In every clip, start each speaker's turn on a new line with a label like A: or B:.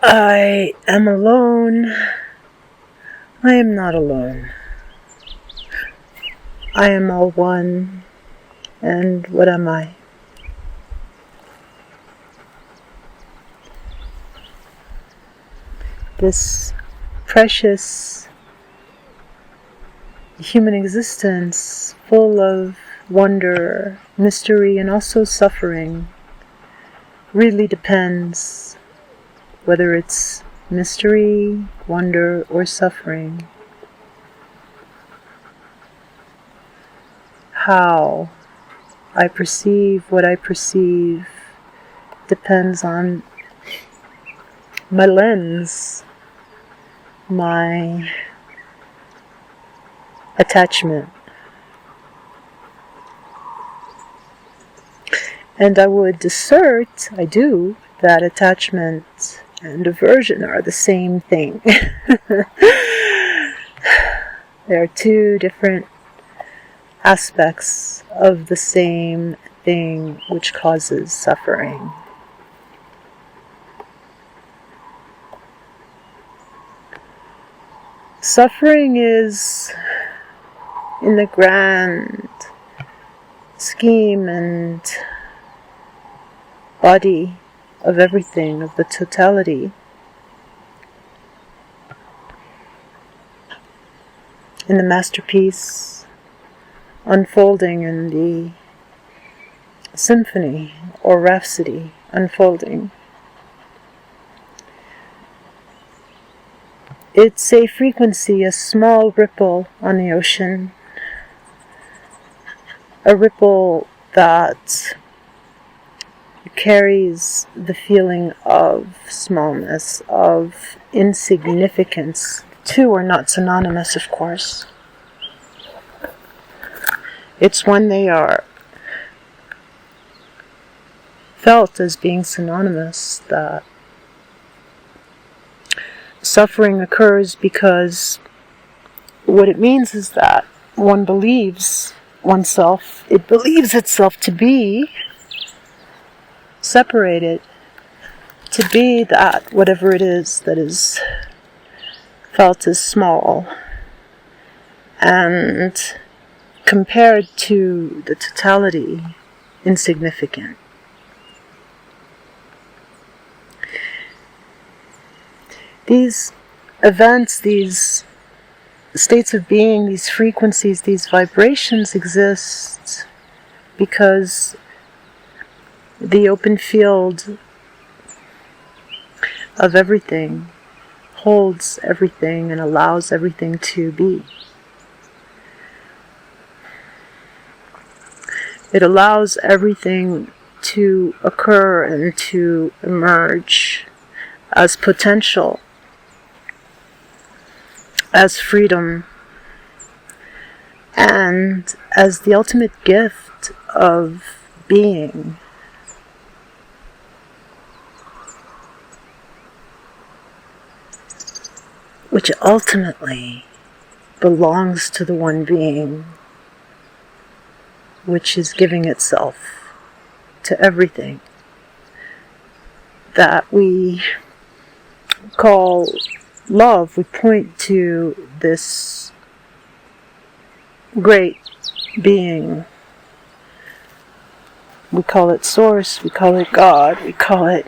A: I am alone. I am not alone. I am all one. And what am I? This precious human existence, full of wonder, mystery, and also suffering, really depends whether it's mystery, wonder, or suffering. How I perceive what I perceive depends on my lens, my attachment. And I would assert, I do, that attachment and aversion are the same thing. There are two different aspects of the same thing which causes suffering. Suffering is, in the grand scheme and body of everything, of the totality, in the masterpiece unfolding in the symphony or rhapsody unfolding. It's a frequency, a small ripple on the ocean, a ripple that carries the feeling of smallness, of insignificance. Two are not synonymous, of course. It's when they are felt as being synonymous that suffering occurs, because what it means is that one believes oneself, it believes itself to be separated, to be that, whatever it is that is felt as small, and compared to the totality, insignificant. These events, these states of being, these frequencies, these vibrations exist because the open field of everything holds everything and allows everything to be. It allows everything to occur and to emerge as potential, as freedom, and as the ultimate gift of being. Which ultimately belongs to the one being, which is giving itself to everything that we call love. We point to this great being. We call it Source, we call it God, we call it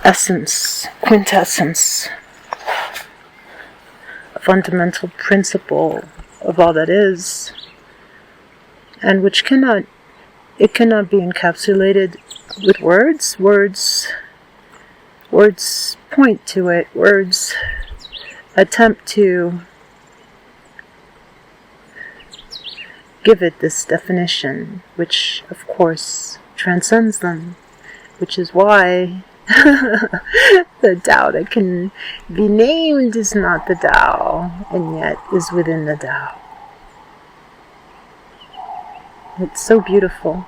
A: essence, quintessence, a fundamental principle of all that is, and which cannot be encapsulated with words. Words point to it. Words attempt to give it this definition, which of course transcends them, which is why the Tao that can be named is not the Tao, and yet is within the Tao. It's so beautiful.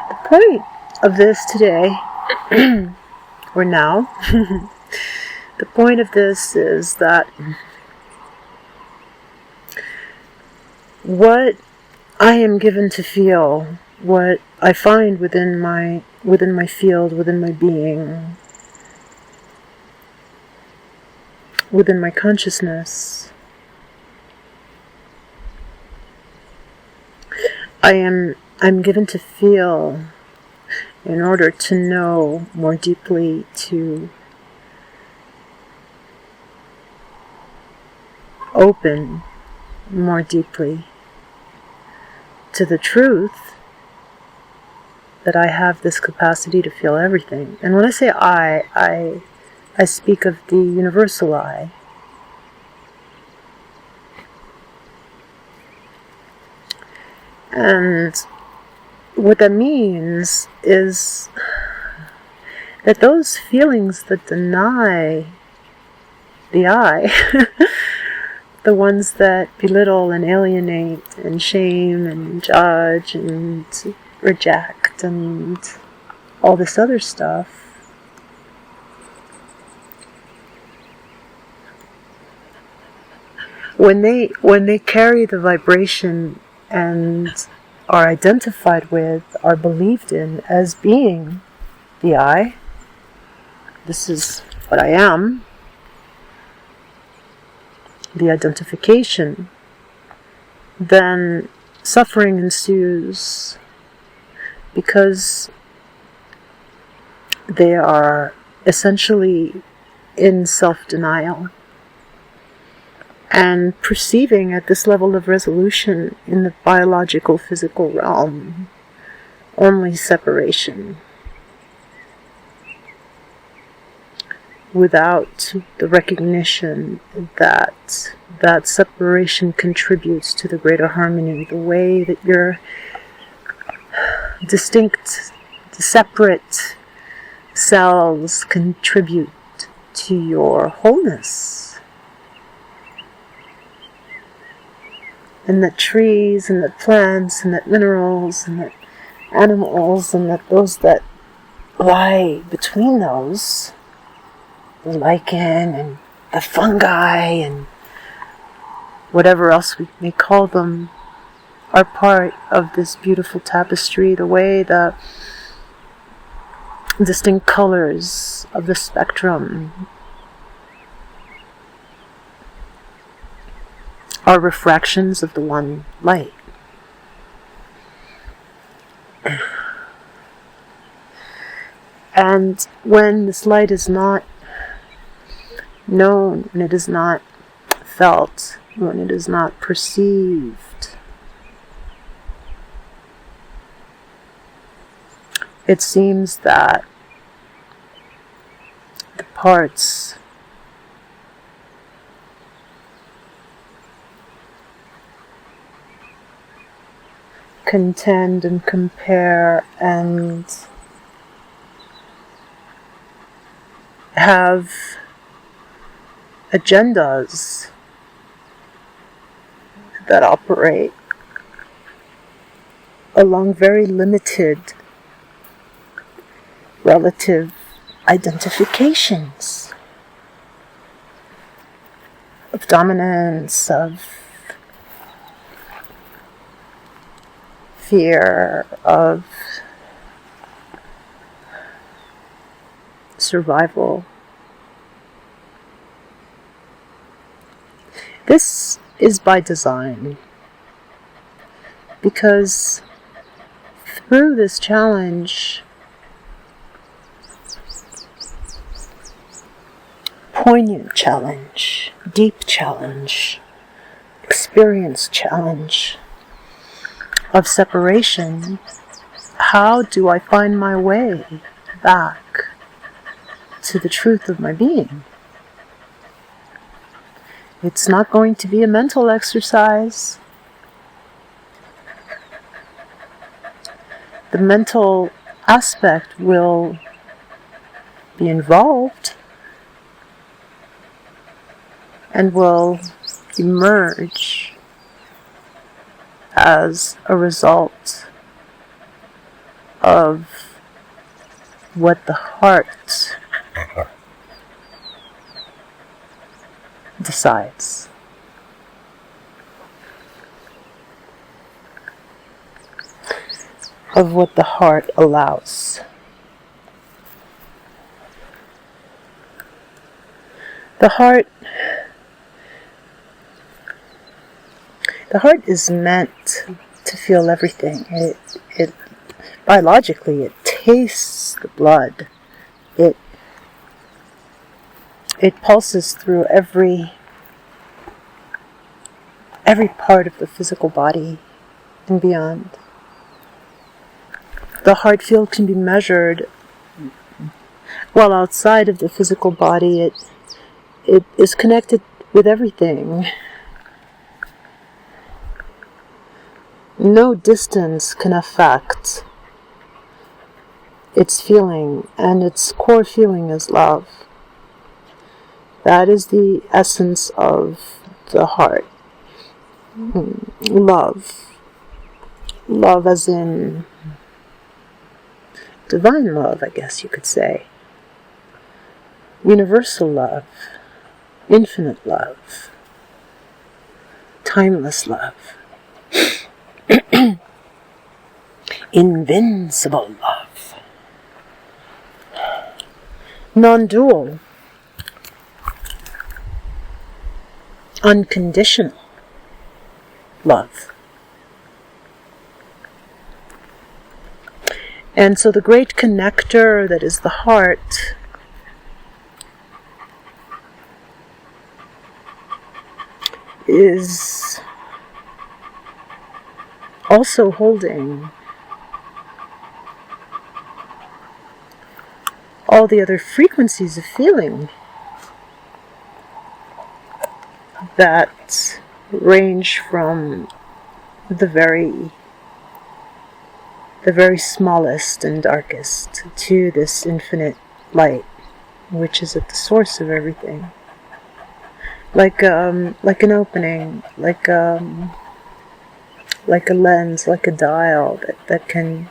A: The point of this today, or now, the point of this is that what I am given to feel what I find within my field, within my being, within my consciousness. I'm given to feel in order to know more deeply, to open more deeply to the truth that I have this capacity to feel everything. And when I say I speak of the universal I. And what that means is that those feelings that deny the I, the ones that belittle and alienate and shame and judge and reject and all this other stuff, when they carry the vibration and are identified with, are believed in as being the I, this is what I am, the identification, then suffering ensues because they are essentially in self-denial and perceiving at this level of resolution in the biological physical realm only separation, without the recognition that that separation contributes to the greater harmony, the way that your distinct, separate cells contribute to your wholeness. And that trees, and that plants, and that minerals, and that animals, and that those that lie between those, the lichen, and the fungi, and whatever else we may call them, are part of this beautiful tapestry, the way the distinct colors of the spectrum are refractions of the one light. And when this light is not known, when it is not felt, when it is not perceived, it seems that the parts contend and compare and have agendas that operate along very limited relative identifications of dominance, of fear, of survival. This is by design, because through this challenge, poignant challenge, deep challenge, experience challenge of separation, how do I find my way back to the truth of my being? It's not going to be a mental exercise. The mental aspect will be involved and will emerge as a result of what the heart decides. of what the heart allows. The heart is meant to feel everything. It biologically, it tastes the blood. It pulses through every part of the physical body and beyond. The heart field can be measured, while outside of the physical body, it is connected with everything. No distance can affect its feeling, and its core feeling is love. That is the essence of the heart. Love. Love as in divine love, I guess you could say. Universal love. Infinite love. Timeless love. Invincible love. Non-dual. Unconditional love. And so the great connector that is the heart is also holding all the other frequencies of feeling that range from the very smallest and darkest to this infinite light, which is at the source of everything. Like an opening, like a lens, like a dial that can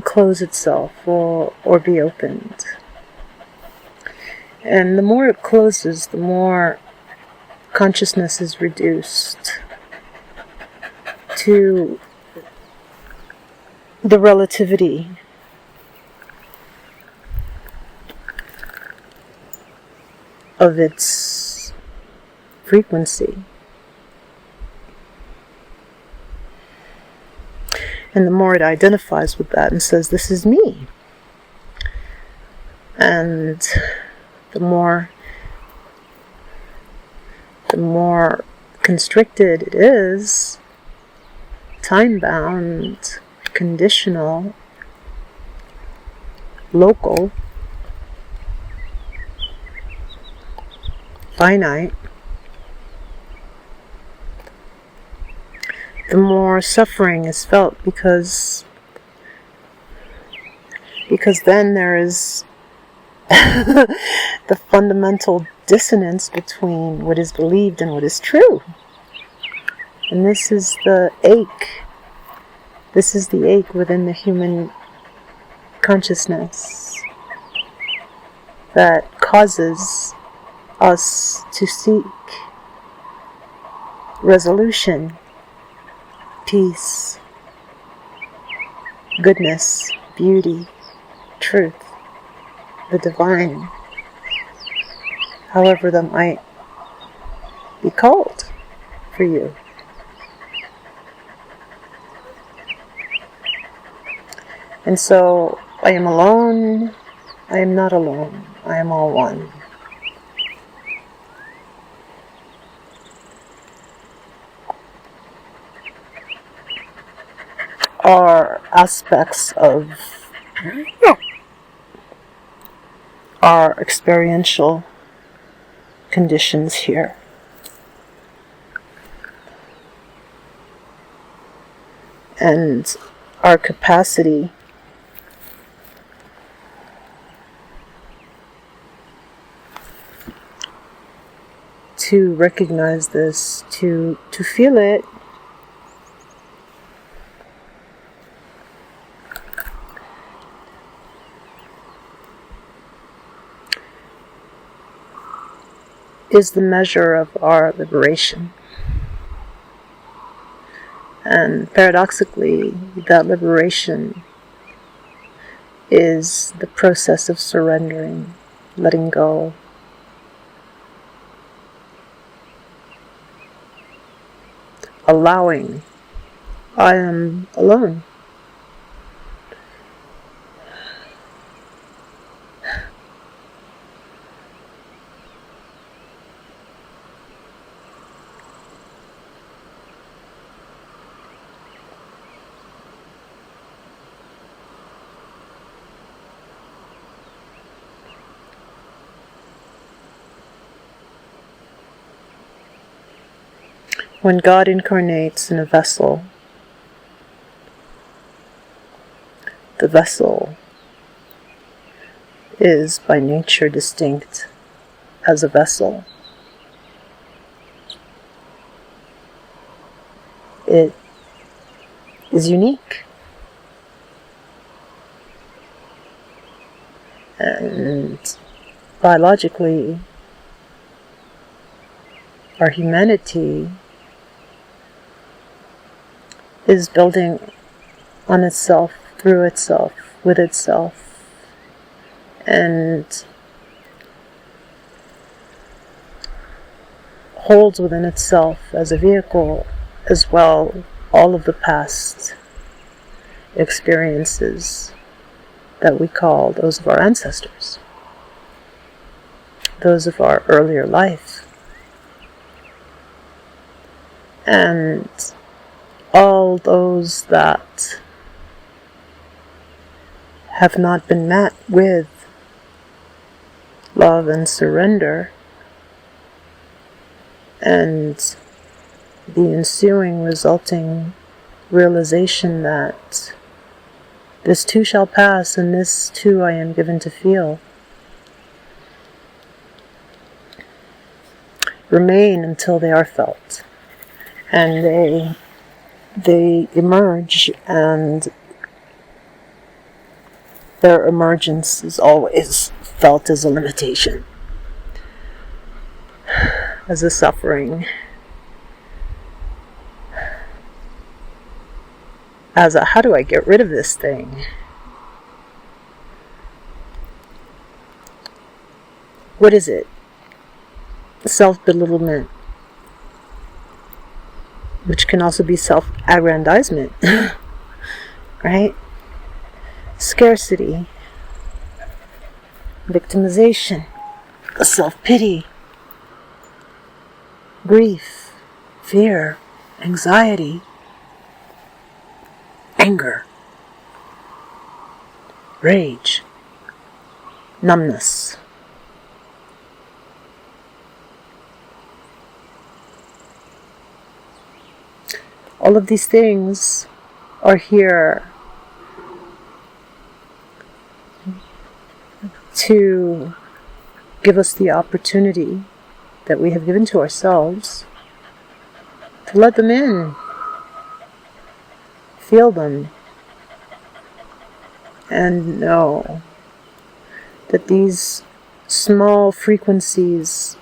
A: close itself or be opened. And the more it closes, the more consciousness is reduced to the relativity of its frequency. And the more it identifies with that and says, this is me. And the more constricted it is, time-bound, conditional, local, finite, the more suffering is felt, because then there is the fundamental dissonance between what is believed and what is true. And this is the ache. This is the ache within the human consciousness that causes us to seek resolution, peace, goodness, beauty, truth, the divine, however that might be called for you. And so, I am alone, I am not alone, I am all one. Are aspects of our experiential conditions here. And our capacity to recognize this, to feel it, is the measure of our liberation. And paradoxically, that liberation is the process of surrendering, letting go. Allowing, I am alone. When God incarnates in a vessel, the vessel is by nature distinct as a vessel. It is unique. And biologically, our humanity is building on itself, through itself, with itself, and holds within itself as a vehicle as well all of the past experiences that we call those of our ancestors, those of our earlier life. And all those that have not been met with love and surrender, and the ensuing resulting realization that this too shall pass and this too I am given to feel, remain until they are felt. And they emerge, and their emergence is always felt as a limitation, as a suffering, as a how do I get rid of this thing? What is it? Self-belittlement, which can also be self-aggrandizement, right? Scarcity, victimization, self-pity, grief, fear, anxiety, anger, rage, numbness. All of these things are here to give us the opportunity that we have given to ourselves to let them in, feel them, and know that these small frequencies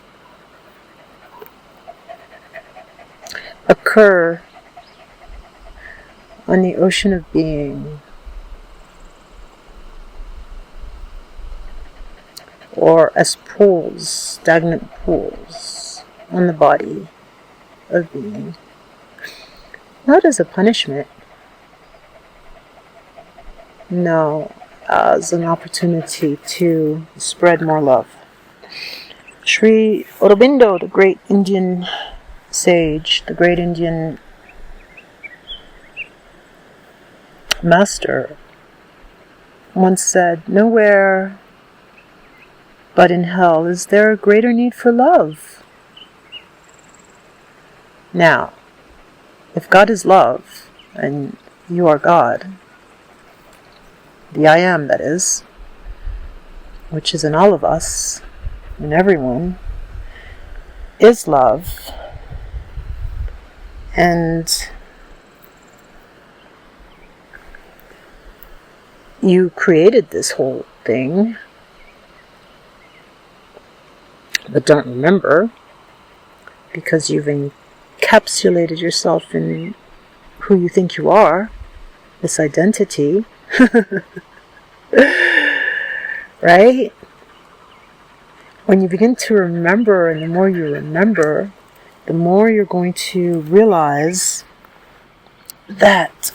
A: occur on the ocean of being, or as pools, stagnant pools on the body of being, not as a punishment, no, as an opportunity to spread more love. Sri Aurobindo, the great Indian sage, the great Indian master, once said, "Nowhere but in hell is there a greater need for love." Now, if God is love, and you are God, the I am, that is, which is in all of us, in everyone, is love, and you created this whole thing, but don't remember, because you've encapsulated yourself in who you think you are, this identity, right? When you begin to remember, and the more you remember, the more you're going to realize that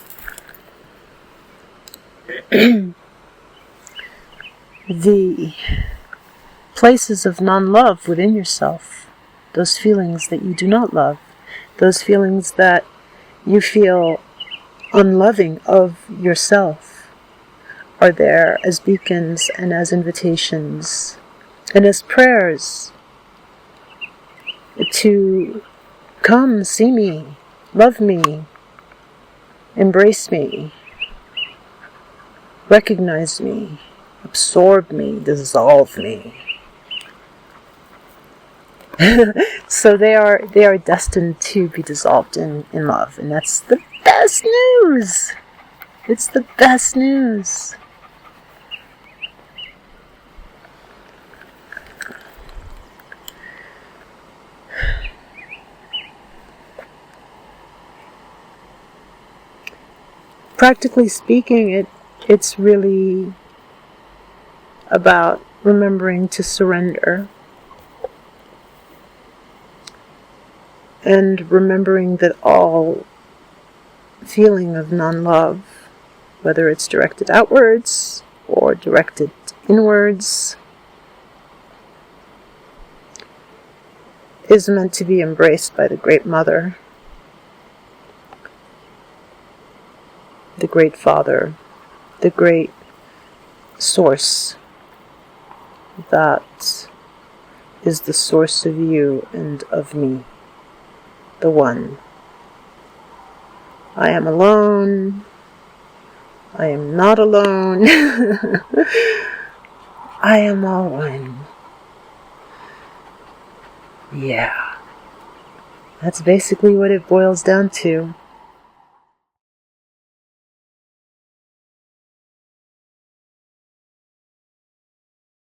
A: the places of non-love within yourself, those feelings that you do not love, those feelings that you feel unloving of yourself, are there as beacons and as invitations and as prayers to come, see me, love me, embrace me, recognize me, absorb me, dissolve me. So they are destined to be dissolved in love, and that's the best news. It's the best news. Practically speaking, it's really about remembering to surrender and remembering that all feeling of non-love, whether it's directed outwards or directed inwards, is meant to be embraced by the Great Mother, the Great Father, the Great Source that is the source of you and of me, the One. I am alone. I am not alone. I am all one. Yeah. That's basically what it boils down to.